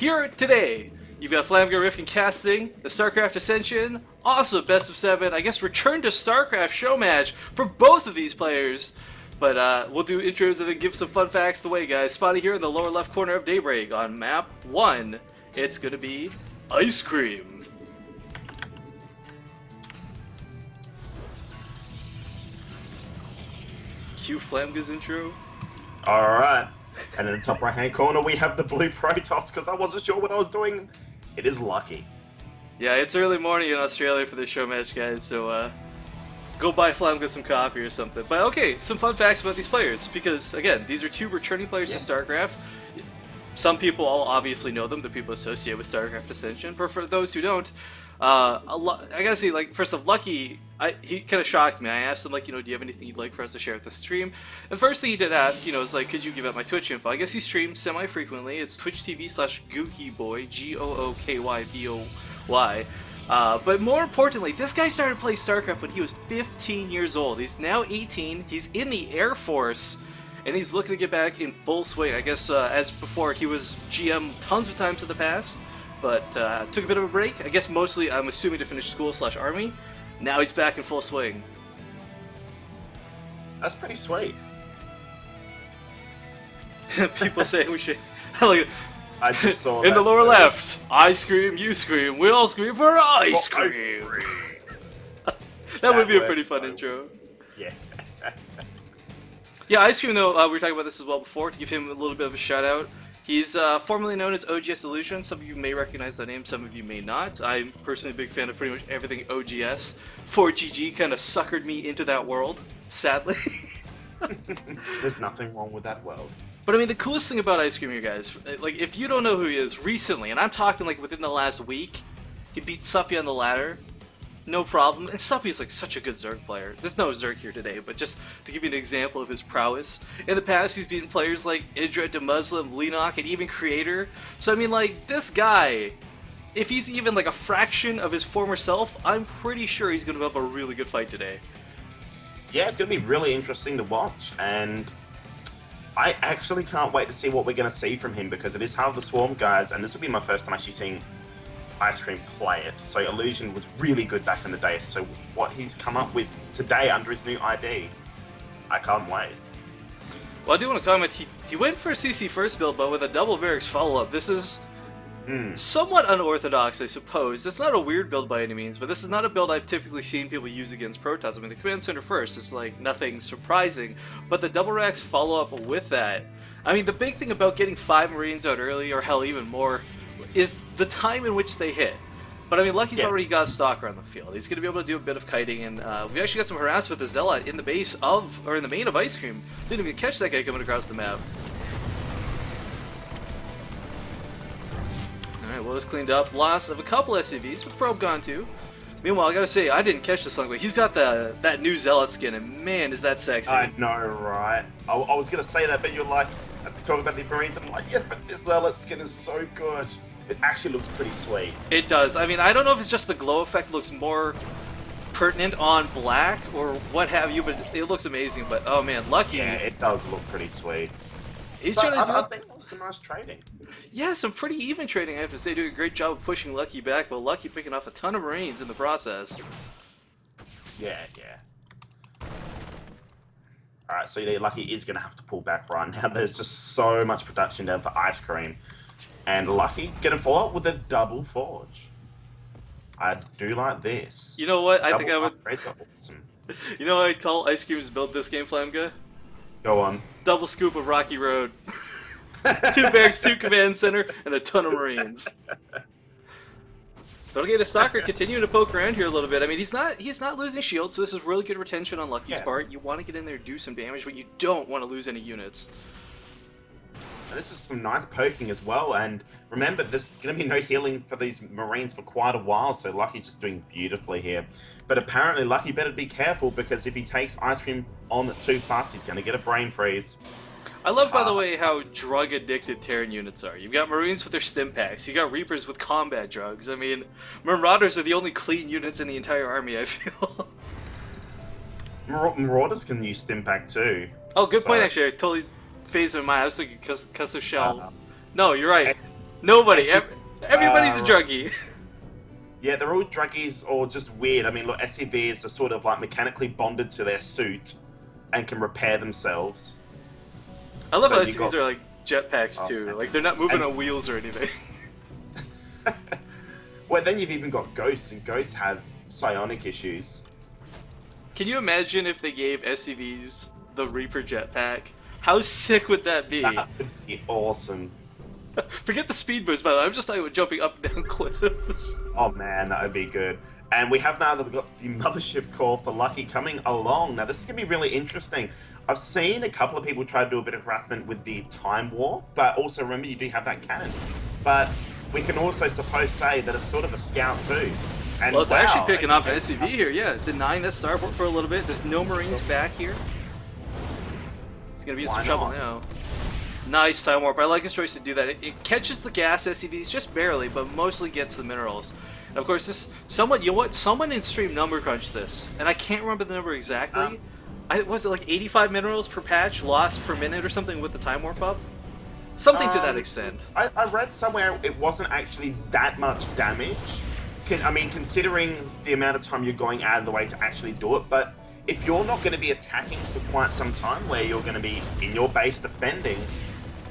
Here today, you've got Flamgo Rift and Casting, the StarCraft Ascension, also Best of 7, I guess Return to StarCraft show match for both of these players. But we'll do intros and then give some fun facts away, guys. Spotty here in the lower left corner of Daybreak on map 1. It's gonna be Ice Cream. Cue Flamgo's intro. Alright, and in the top right hand corner we have the blue Protoss, because I wasn't sure what I was doing. It is Lucky. Yeah, it's early morning in Australia for this show match, guys, so go buy Flamgo some coffee or something. But okay, some fun facts about these players, because again, these are two returning players to StarCraft. Some people all obviously know them, the people associated with StarCraft Ascension. For those who don't, I gotta say, like, first off, Lucky, he kind of shocked me. I asked him, like, do you have anything you'd like for us to share at the stream? And the first thing he did ask, is like, could you give out my Twitch info? I guess he streams semi-frequently. It's twitch.tv/gookyboy, GOOKYBOY. But more importantly, this guy started playing StarCraft when he was 15 years old. He's now 18, he's in the Air Force, and he's looking to get back in full swing. I guess, as before, he was GM tons of times in the past, but took a bit of a break. I guess mostly, I'm assuming, to finish school/army. Now he's back in full swing. That's pretty sweet. People say we should... I just saw in that the lower too. left, I scream, you scream, we all scream for ice cream. That would be a pretty fun intro. Yeah. Yeah, Ice Cream, though, we were talking about this as well before, to give him a little bit of a shout out. He's formerly known as OGS Illusion. Some of you may recognize that name, some of you may not. I'm personally a big fan of pretty much everything OGS. 4GG kind of suckered me into that world, sadly. There's nothing wrong with that world. But I mean, the coolest thing about Ice Cream here, guys, like, if you don't know who he is recently, and I'm talking like within the last week, he beat Suppy on the ladder, no problem. And Suppy's like such a good Zerg player. There's no Zerg here today, but just to give you an example of his prowess. In the past, he's beaten players like Idra, Demuslim, Lenok, and even Creator. So I mean, like, this guy, if he's even like a fraction of his former self, I'm pretty sure he's going to have a really good fight today. Yeah, it's going to be really interesting to watch, and I actually can't wait to see what we're going to see from him, because it is Heart of the Swarm, guys, and this will be my first time actually seeing Ice Cream play it. So Illusion was really good back in the day, so what he's come up with today under his new ID, I can't wait. Well, I do want to comment, he went for a CC first build, but with a double barracks follow-up. This is somewhat unorthodox, I suppose. It's not a weird build by any means, but this is not a build I've typically seen people use against Protoss. I mean, the command center first is like nothing surprising, but the double racks follow up with that. I mean, the big thing about getting 5 Marines out early, or hell, even more, is the time in which they hit. But I mean, Lucky's already got a stalker on the field. He's going to be able to do a bit of kiting, and we actually got some harassment with the Zealot in the base of, or in the main of Ice Cream. Didn't even catch that guy coming across the map. Alright, well, it's cleaned up. Loss of a couple SCVs, with Probe gone too. Meanwhile, I gotta say, I didn't catch this long, but he's got that new Zealot skin, and man, is that sexy. I know, right? I was going to say that, but you're like, talking about the Marines, I'm like, yes, but this Zealot skin is so good. It actually looks pretty sweet. It does. I mean, I don't know if it's just the glow effect looks more pertinent on black or what have you, but it looks amazing. But oh man, Lucky. Yeah, it does look pretty sweet. He's but trying to do. I think that was some nice trading. Yeah, some pretty even trading. I have to say, doing a great job of pushing Lucky back, but Lucky picking off a ton of Marines in the process. Yeah. Alright, so yeah, Lucky is going to have to pull back right now. There's just so much production down for Ice Cream. And Lucky going to follow up with a double forge. I do like this. You know what? I think I would... Awesome. You know what I'd call Ice Cream's build this game, Flamga? Go on. Double scoop of Rocky Road. 2 barracks, 2 command center, and a ton of Marines. But okay, the Stalker continuing to poke around here a little bit. I mean, he's not losing shield, so this is really good retention on Lucky's part. You want to get in there and do some damage, but you don't want to lose any units. And this is some nice poking as well, and remember, there's going to be no healing for these Marines for quite a while, so Lucky just doing beautifully here. But apparently, Lucky better be careful, because if he takes Ice Cream on too fast, he's going to get a brain freeze. I love, by the way, how drug-addicted Terran units are. You've got Marines with their stim packs, you got Reapers with combat drugs. I mean, Marauders are the only clean units in the entire army, I feel. Marauders can use stim pack too. Oh, good point, actually. I totally phased my mind. I was thinking Cusso Shell. No, you're right. Nobody. Everybody's a druggie. Yeah, they're all druggies or just weird. I mean, look, SCVs are sort of like mechanically bonded to their suit and can repair themselves. I love how SCVs are like jetpacks too. Like they're not moving on wheels or anything. Well, then you've even got ghosts, and ghosts have psionic issues. Can you imagine if they gave SCVs the Reaper jetpack? How sick would that be? That would be awesome. Forget the speed boost, by the way. I'm just talking about jumping up and down cliffs. Oh man, that would be good. And we have now got the mothership core for Lucky coming along. Now this is going to be really interesting. I've seen a couple of people try to do a bit of harassment with the time warp, but also remember you do have that cannon. But we can also suppose say that it's sort of a scout too. And well, it's actually picking up an SCV here, yeah. Denying this starport for a little bit. There's no Marines back here. It's going to be in some trouble now. Nice time warp. I like his choice to do that. It catches the gas SCVs just barely, but mostly gets the minerals. And of course, this someone in stream number crunched this, and I can't remember the number exactly. Was it like 85 minerals per patch lost per minute or something with the time warp up? Something to that extent. I read somewhere it wasn't actually that much damage. I mean, considering the amount of time you're going out of the way to actually do it, but if you're not going to be attacking for quite some time, where you're going to be in your base defending,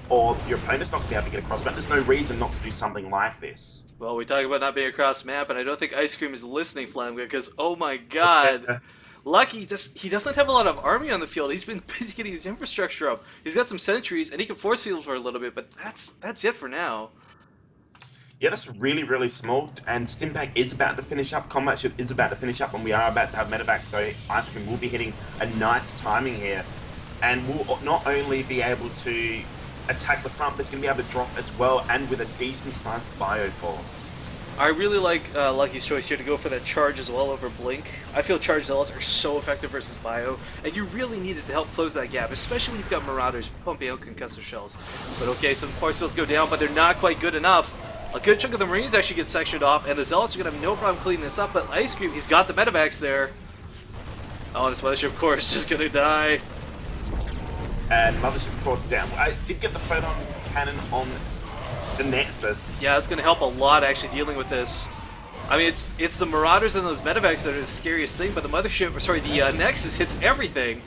or your opponent's not going to be able to get across, but there's no reason not to do something like this. Well, we talk about not being across map, and I don't think Ice Cream is listening, Flam, because, oh my god, Lucky, he doesn't have a lot of army on the field. He's been busy getting his infrastructure up. He's got some sentries, and he can force field for a little bit, but that's it for now. Yeah, that's really, really small, and Stimpack is about to finish up, Combat Ship is about to finish up, and we are about to have medevac, so Ice Cream will be hitting a nice timing here, and will not only be able to attack the front, but it's going to be able to drop as well, and with a decent sized bioforce. I really like Lucky's choice here to go for that charge as well over Blink. I feel charge zealots are so effective versus bio, and you really need it to help close that gap, especially when you've got Marauders pumping out concussor shells. But okay, some force fields go down, but they're not quite good enough. A good chunk of the Marines actually get sectioned off, and the Zealots are going to have no problem cleaning this up, but Ice Cream, he's got the medevacs there. Oh, this Mothership Core is just going to die. And Mothership Core down. I did get the photon cannon on the Nexus. Yeah, it's going to help a lot actually dealing with this. I mean, it's the Marauders and those medevacs that are the scariest thing, but the Mothership, sorry, the Nexus hits everything.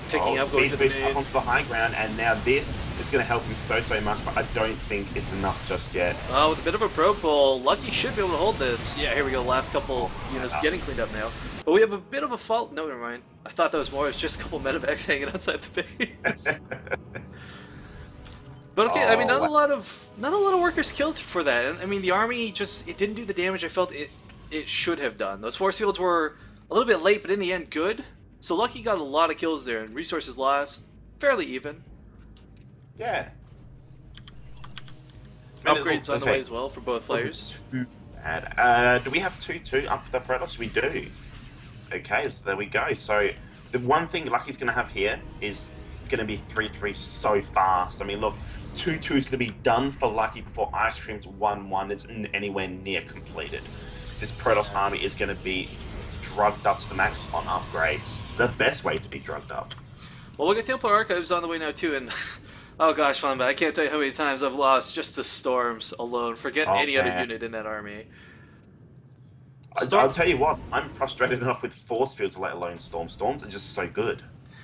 Picking up, going to the up onto the high ground, and now this is going to help him so much, but I don't think it's enough just yet. Oh, with a bit of a probe pull, Lucky should be able to hold this. Yeah, here we go, last couple units getting cleaned up now. But we have a bit of a fault. No, never mind. I thought that was more. It's just a couple medevacs hanging outside the base. But okay, I mean, not a lot of workers killed for that. I mean, the army it didn't do the damage I felt it should have done. Those force fields were a little bit late, but in the end, good. So Lucky got a lot of kills there, and resources lost fairly even. Yeah. Upgrades on the way as well for both players. Too bad. Do we have 2-2 up for the Protoss? We do. Okay, so there we go. So the one thing Lucky's going to have here is going to be 3-3 so fast. I mean, look, 2-2 is going to be done for Lucky before Ice Cream's 1-1 is anywhere near completed. This Protoss army is going to be drugged up to the max on upgrades. The best way to be drugged up. Well, look at Templar Archives on the way now too, and oh gosh, Fun, but I can't tell you how many times I've lost just to Storms alone. Forget any other unit in that army. I'll tell you what, I'm frustrated enough with force fields, let alone storms. Storms are just so good.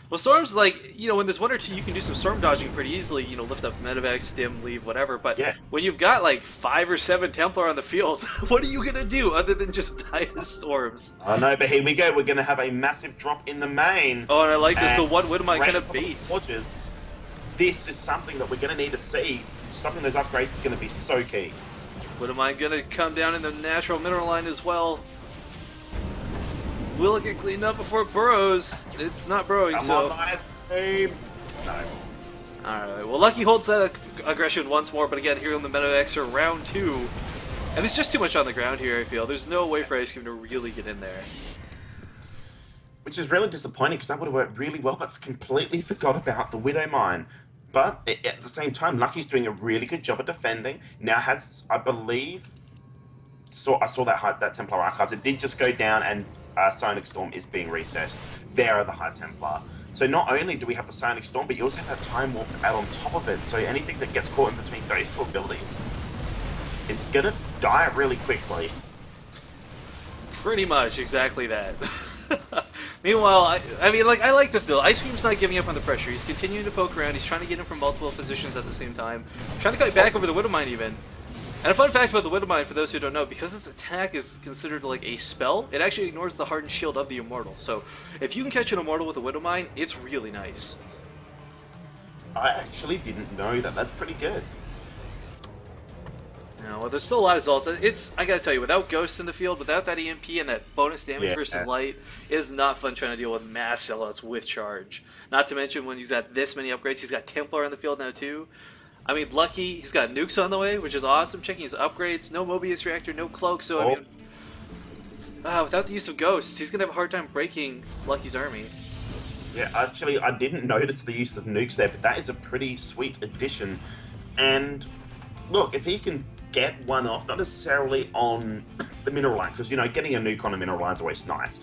Well, Storms, like, you know, when there's one or two, you can do some storm dodging pretty easily, you know, lift up medevac, stim, leave, whatever, but when you've got, like, 5 or 7 Templar on the field, what are you going to do other than just die to Storms? Oh no, but here we go, we're going to have a massive drop in the main. Oh, and I like this, the one Widowmine kind of bait. Forges. This is something that we're going to need to see. Stopping those upgrades is going to be so key. Widowmine going to come down in the natural mineral line as well. Will it get cleaned up before it burrows? It's not burrowing, so... No. Alright, well, Lucky holds that aggression once more, but again, here on the medevacs for round 2. And there's just too much on the ground here, I feel. There's no way for Ice Cream to really get in there. Which is really disappointing, because that would have worked really well, but completely forgot about the Widowmine. But at the same time, Lucky's doing a really good job of defending. Now has, I believe... I saw that Templar Archives. It did just go down, and Sonic Storm is being recessed. There are the High Templar. So not only do we have the Psionic Storm, but you also have that Time Warp to add on top of it. So anything that gets caught in between those two abilities is gonna die really quickly. Pretty much, exactly that. Meanwhile, I mean, like, I like this deal. Ice Cream's not giving up on the pressure. He's continuing to poke around. He's trying to get him from multiple positions at the same time. Trying to cut back over the Widowmine, even. And a fun fact about the Widowmine, for those who don't know, because its attack is considered like a spell, it actually ignores the hardened shield of the Immortal. So, if you can catch an Immortal with a Widowmine, it's really nice. I actually didn't know that. That's pretty good. No, well, there's still a lot of Zealots. I gotta tell you, without Ghosts in the field, without that EMP and that bonus damage versus Light, it is not fun trying to deal with mass Zealots with charge. Not to mention when he's got this many upgrades, he's got Templar in the field now too. I mean, Lucky, he's got nukes on the way, which is awesome. Checking his upgrades, no Mobius Reactor, no Cloak, so I mean, without the use of Ghosts, he's gonna have a hard time breaking Lucky's army. Yeah, actually, I didn't notice the use of nukes there, but that is a pretty sweet addition. And look, if he can get one off, not necessarily on the mineral line, because, you know, getting a nuke on a mineral line is always nice,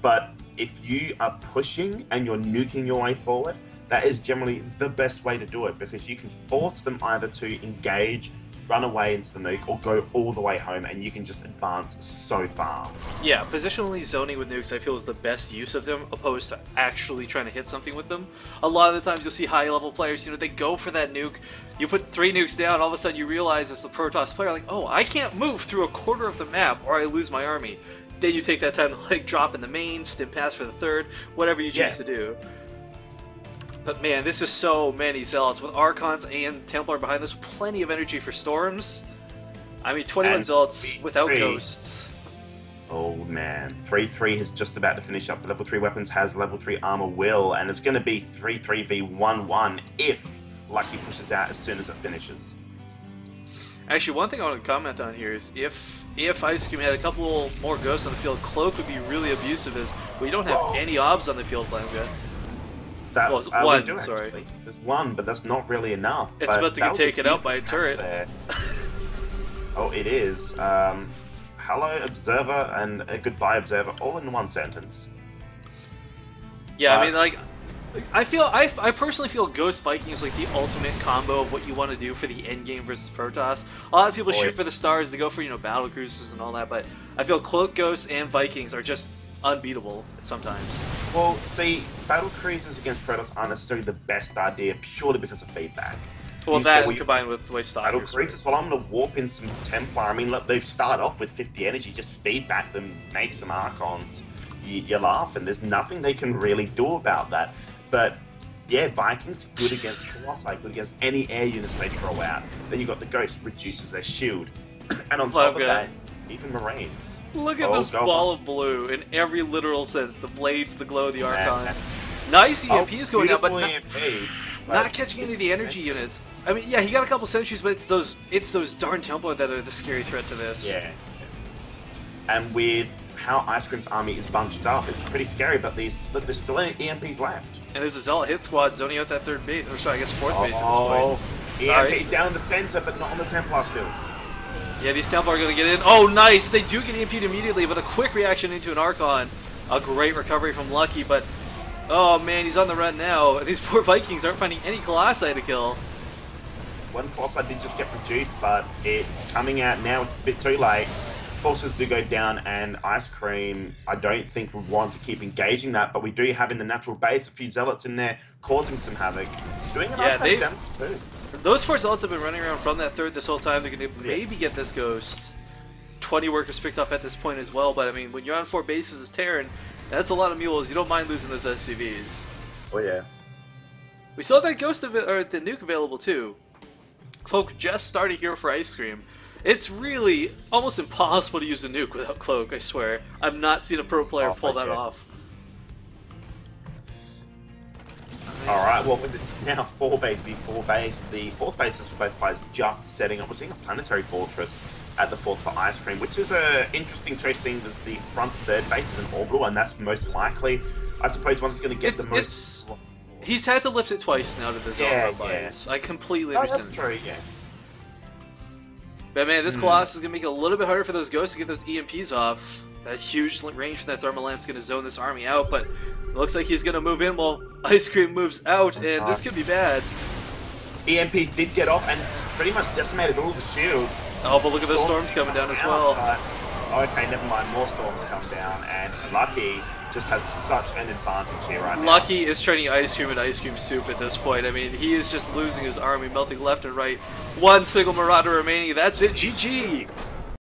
but if you are pushing and you're nuking your way forward, that is generally the best way to do it, because you can force them either to engage, run away into the nuke, or go all the way home, and you can just advance so far. Yeah, positionally zoning with nukes I feel is the best use of them, opposed to actually trying to hit something with them. A lot of the times you'll see high level players, you know, they go for that nuke, you put 3 nukes down, all of a sudden you realize as the Protoss player, like, oh, I can't move through a quarter of the map or I lose my army. Then you take that time to, like, drop in the main, stim pass for the third, whatever you choose to do. But man, this is so many Zealots with Archons and Templar behind this. Plenty of energy for Storms. I mean, 21 and Zealots without Ghosts. Oh man, 3-3 is just about to finish up. The level 3 weapons has level 3 armor will, and it's going to be 3-3v1-1 if Lucky pushes out as soon as it finishes. Actually, one thing I want to comment on here is if Ice Cream had a couple more Ghosts on the field, Cloak would be really abusive as we don't have any obs on the field, Lambda. Well, one, sorry. There's one, but that's not really enough. It's about to get taken out by a turret. Oh, it is. Hello, Observer, and a goodbye, Observer, all in one sentence. Yeah, I mean, like, I personally feel Ghost Viking is like the ultimate combo of what you want to do for the end game versus Protoss. A lot of people shoot for the stars, they go for, you know, battle cruises and all that, but I feel Cloak Ghosts and Vikings are just unbeatable sometimes. Well, see, battle cruisers against Protoss aren't necessarily the best idea purely because of feedback. Well, that combined with the way battle cruisers, well, I'm going to warp in some Templar. I mean, look, they've started off with 50 energy, just feedback them, make some Archons. You laugh, and there's nothing they can really do about that. But yeah, Vikings good against Colossi, good against any air units they throw out. Then you got the Ghost, reduces their shield, and on top of that, even Marines. Look at this ball of blue in every literal sense. The blades, the glow, the Archons. Nice EMPs going out, but not catching any of the energy units. I mean, yeah, he got a couple sentries, but it's those darn Templar that are the scary threat to this. Yeah. And with how Ice Cream's army is bunched up, it's pretty scary, but there's still EMPs left. And there's a Zealot hit squad zoning out that third base, or sorry, I guess fourth base at this point. EMPs down in the center, but not on the Templar still. Yeah, these Templar are going to get in. Oh, nice! They do get EMP'd immediately, but a quick reaction into an Archon. A great recovery from Lucky, but oh man, he's on the run now. These poor Vikings aren't finding any Colossi to kill. One Colossi did just get reduced, but it's coming out now. It's a bit too late. Forces do go down, and Ice Cream, I don't think would want to keep engaging that, but we do have in the natural base a few Zealots in there causing some havoc. Doing a nice damage too. Those 4 Zealots have been running around from that third this whole time. They're going to maybe get this Ghost. 20 workers picked off at this point as well, but I mean, when you're on 4 bases as Terran, that's a lot of mules. You don't mind losing those SCVs. Oh yeah. We still have that Ghost or the nuke available too. Cloak just started here for Ice Cream. It's really almost impossible to use a nuke without Cloak, I swear. I've not seen a pro player pull that off. Alright, well, it's now 4 base v 4 base. The 4th bases for both players just setting up. We're seeing a planetary fortress at the 4th for Ice Cream, which is an interesting choice, seeing as the front 3rd base is an orbital, and that's most likely, I suppose, one that's going to get the most... He's had to lift it twice now to the Zelda buys. I completely understand. That's true, yeah. But man, this Colossus is going to make it a little bit harder for those Ghosts to get those EMPs off. That huge range from that Thermal Lance is going to zone this army out, but it looks like he's going to move in while Ice Cream moves out, and this could be bad. EMPs did get off and pretty much decimated all the shields. Oh, but look at those storms coming down as well. Okay, never mind, more storms come down, and Lucky just has such an advantage here right now. Lucky is turning Ice Cream into Ice Cream Soup at this point. I mean, he is just losing his army, melting left and right. One single Marauder remaining, that's it, GG!